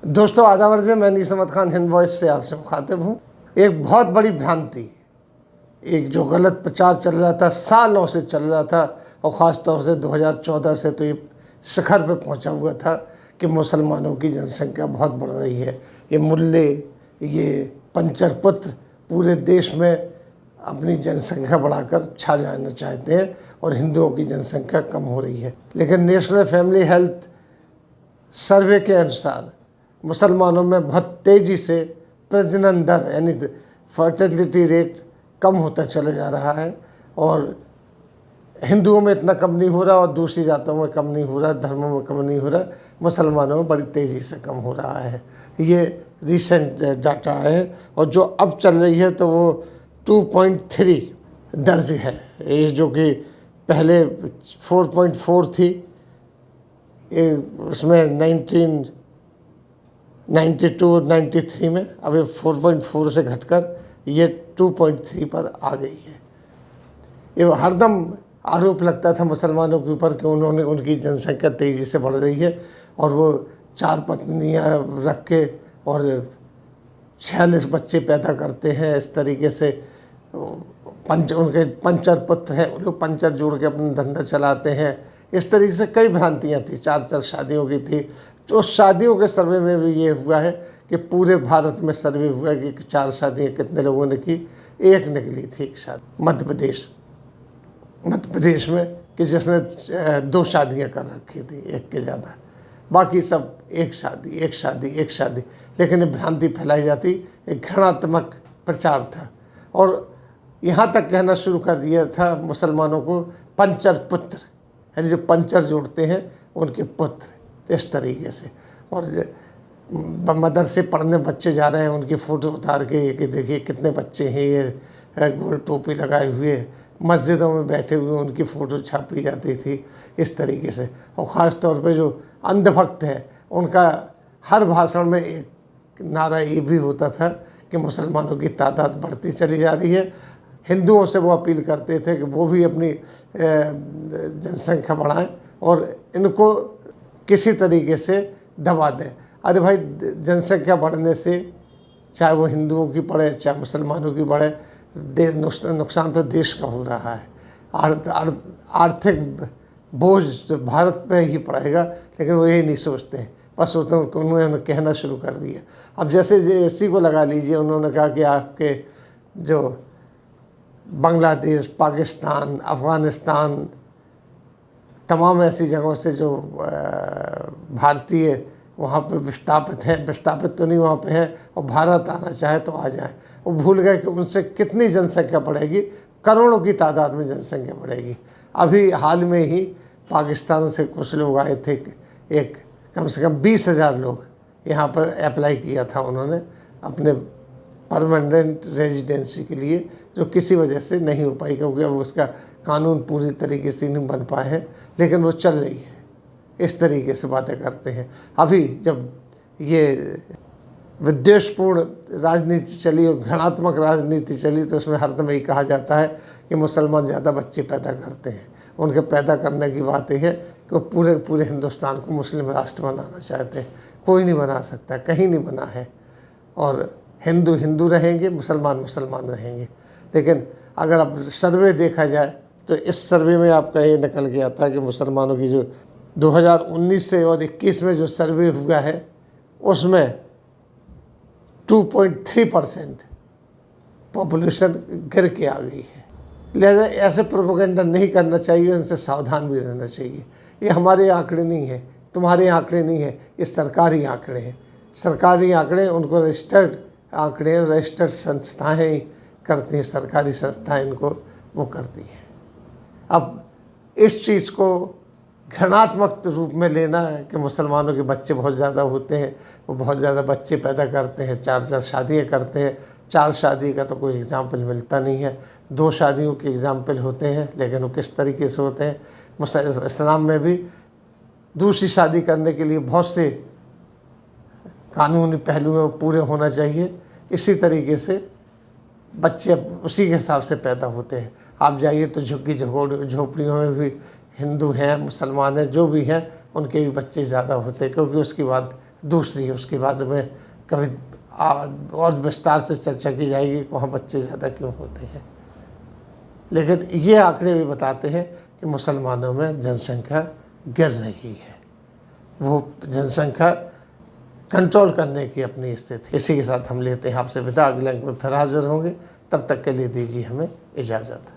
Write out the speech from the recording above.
दोस्तों आदाब अर्ज़ है, मैं नीसमत खान हिंद वॉइस से आपसे मुखातिब हूँ। एक बहुत बड़ी भ्रांति, एक जो गलत प्रचार चल रहा था, सालों से चल रहा था और ख़ास तौर से 2014 से तो ये शिखर पे पहुंचा हुआ था कि मुसलमानों की जनसंख्या बहुत बढ़ रही है। ये मुल्ले, ये पंचर पुत्र पूरे देश में अपनी जनसंख्या बढ़ाकर छा जाना चाहते हैं और हिंदुओं की जनसंख्या कम हो रही है। लेकिन नेशनल फैमिली हेल्थ सर्वे के अनुसार मुसलमानों में बहुत तेज़ी से प्रजनन दर यानी फर्टिलिटी रेट कम होता चला जा रहा है और हिंदुओं में इतना कम नहीं हो रहा और दूसरी जातों में कम नहीं हो रहा, धर्मों में कम नहीं हो रहा, मुसलमानों में बड़ी तेज़ी से कम हो रहा है। ये रिसेंट डाटा है और जो अब चल रही है तो वो 2.3 दर्ज है, ये जो कि पहले 4.4 थी, ये उसमें 1992-93 में, अब ये 4.4 से घटकर ये 2.3 पर आ गई है। ये हरदम आरोप लगता था मुसलमानों के ऊपर कि उन्होंने उनकी जनसंख्या तेज़ी से बढ़ रही है और वो 4 पत्नियां रख के और 46 बच्चे पैदा करते हैं। इस तरीके से उनके पंचर पुत्र हैं, वो लोग पंचर जोड़ के अपना धंधा चलाते हैं। इस तरीके से कई भ्रांतियाँ थी। 4 शादियों की थी। तो शादियों के सर्वे में भी ये हुआ है कि पूरे भारत में सर्वे हुआ है कि 4 शादियाँ कितने लोगों ने की। एक निकली थी एक शादी मध्य प्रदेश में कि जिसने 2 शादियाँ कर रखी थी, एक के ज़्यादा, बाकी सब एक शादी। लेकिन ये भ्रांति फैलाई जाती, एक घृणात्मक प्रचार था और यहाँ तक कहना शुरू कर दिया था मुसलमानों को पंचर पुत्र, यानी जो पंचर जोड़ते हैं उनके पुत्र, इस तरीके से। और मदरसे पढ़ने बच्चे जा रहे हैं, उनकी फ़ोटो उतार के कि देखिए कितने बच्चे हैं, ये गोल टोपी लगाए हुए मस्जिदों में बैठे हुए, उनकी फ़ोटो छापी जाती थी इस तरीके से। और ख़ास तौर पे जो अंधभक्त हैं उनका हर भाषण में एक नारा ये भी होता था कि मुसलमानों की तादाद बढ़ती चली जा रही है। हिंदुओं से वो अपील करते थे कि वो भी अपनी जनसंख्या बढ़ाएं और इनको किसी तरीके से दबा दें। अरे भाई, जनसंख्या बढ़ने से चाहे वो हिंदुओं की बढ़े चाहे मुसलमानों की बढ़े, नुकसान तो देश का हो रहा है। आर्थिक बोझ तो भारत पे ही पड़ेगा, लेकिन वो यही नहीं सोचते हैं। बस उन्होंने कहना शुरू कर दिया। अब जैसे इसी को लगा लीजिए, उन्होंने कहा कि आपके जो बांग्लादेश, पाकिस्तान, अफ़गानिस्तान, तमाम ऐसी जगहों से जो भारतीय वहाँ पे विस्थापित तो नहीं वहाँ पे हैं और भारत आना चाहे तो आ जाएं। वो भूल गए कि उनसे कितनी जनसंख्या बढ़ेगी, करोड़ों की तादाद में जनसंख्या बढ़ेगी। अभी हाल में ही पाकिस्तान से कुछ लोग आए थे, एक कम से कम 20,000 लोग यहाँ पर अप्लाई किया था उन्होंने अपने परमानेंट रेजिडेंसी के लिए, जो किसी वजह से नहीं हो पाई क्योंकि अब उसका कानून पूरी तरीके से नहीं बन पाए हैं, लेकिन वो चल रही है। इस तरीके से बातें करते हैं। अभी जब ये विद्वेषपूर्ण राजनीति चली और घृणात्मक राजनीति चली तो उसमें हरदम यही कहा जाता है कि मुसलमान ज़्यादा बच्चे पैदा करते हैं। उनके पैदा करने की बात यह है कि वो पूरे हिंदुस्तान को मुस्लिम राष्ट्र बनाना चाहते हैं। कोई नहीं बना सकता, कहीं नहीं बना है। और हिंदू रहेंगे, मुसलमान रहेंगे। लेकिन अगर अब सर्वे देखा जाए तो इस सर्वे में आपका ये निकल गया था कि मुसलमानों की जो 2019 से और 21 में जो सर्वे हुआ है उसमें 2.3% पॉपुलेशन गिर के आ गई है। लिहाजा ऐसे प्रोपेगेंडा नहीं करना चाहिए, इनसे सावधान भी रहना चाहिए। ये हमारे आंकड़े नहीं हैं, तुम्हारे आंकड़े नहीं हैं, ये सरकारी आंकड़े हैं। सरकारी आंकड़े उनको रजिस्टर्ड आंकड़े, रजिस्टर्ड संस्थाएँ करती हैं, सरकारी संस्थाएँ इनको वो करती हैं। अब इस चीज़ को घृणात्मक रूप में लेना है कि मुसलमानों के बच्चे बहुत ज़्यादा होते हैं, वो बहुत ज़्यादा बच्चे पैदा करते हैं, 4 शादियाँ करते हैं। 4 शादी का तो कोई एग्ज़ाम्पल मिलता नहीं है। 2 शादियों के एग्ज़ाम्पल होते हैं, लेकिन वो किस तरीके से होते हैं। इस्लाम में भी दूसरी शादी करने के लिए बहुत से कानूनी पहलुओं पूरे होना चाहिए। इसी तरीके से बच्चे उसी के हिसाब से पैदा होते हैं। आप जाइए तो झुग्गी झोपड़ियों में भी हिंदू हैं, मुसलमान हैं, जो भी हैं, उनके भी बच्चे ज़्यादा होते हैं क्योंकि उसके बाद दूसरी उसके बाद में कभी और विस्तार से चर्चा की जाएगी कि वहाँ बच्चे ज़्यादा क्यों होते हैं। लेकिन ये आंकड़े भी बताते हैं कि मुसलमानों में जनसंख्या गिर रही है, वो जनसंख्या कंट्रोल करने की अपनी स्थिति। इसी के साथ हम लेते हैं आपसे विदा, अगले अंक में फिर हाजिर होंगे। तब तक के लिए दीजिए हमें इजाज़त।